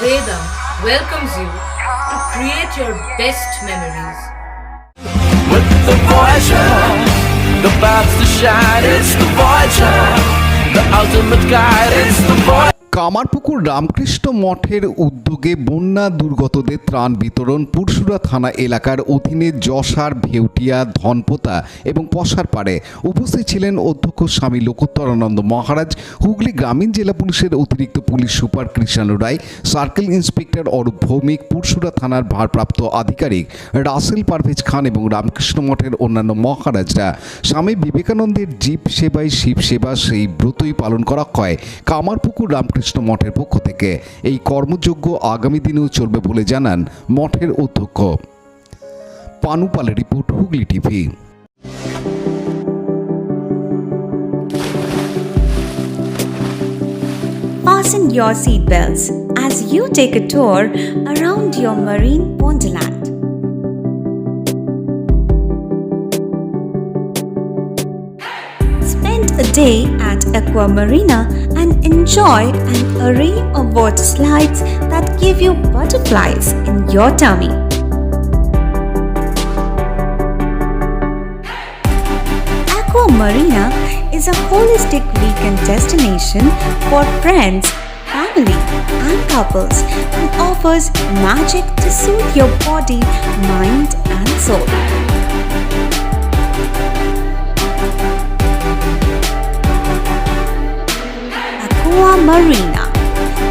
Vedam welcomes you to create your best memories. With the Voyager, the paths to shine, it's the Voyager, the ultimate guide, it's the Voyager. Kamarpukur Ramakrishna মঠের উদ্যোগে বন্যা দুর্গতদের ত্রাণ বিতরণ পুরসুরা থানা এলাকার অধীনে যশার, ভেউটিয়া, ধনপোতা এবং পশারপাড়ে উপস্থিত ছিলেন অধ্যক্ষ স্বামী লোকোত্তরানন্দ মহারাজ, হুগলি গ্রামীণ জেলা পুলিশের অতিরিক্ত পুলিশ সুপার কৃষ্ণ রায়, সার্কেল ইন্সপেক্টর অরূপ ভৌমিক, পুরসুরা থানার ভারপ্রাপ্ত আধিকারিক রাসেল পারভেজ খান এবং রামকৃষ্ণ মঠের অন্যান্য মহারাজরা। স্বামী বিবেকানন্দের জীব সেবায় শিব সেবা সেই ব্রতই পালন করা হয় কামারপুকুর রামকৃষ্ণ মঠের পক্ষ থেকে। এই কর্মযজ্ঞ আগামী দিনেও চলবে বলে জানান মঠের অধ্যক্ষ। পানুপালের report, Hooghly TV. Fasten your seatbelts as you take a tour around your marine wonderland. Spend a day at Aqua Marina and enjoy an array of water slides that give you butterflies in your tummy. Aqua Marina is a holistic weekend destination for friends, family, and couples and offers magic to soothe your body, mind, and soul. Aqua Marina,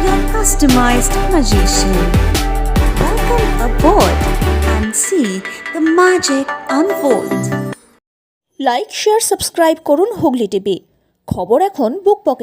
your customized magician. Welcome aboard and see the magic unfold. Like, share, subscribe করুন Hooghly TV. খবর এখন বুক পকেটে।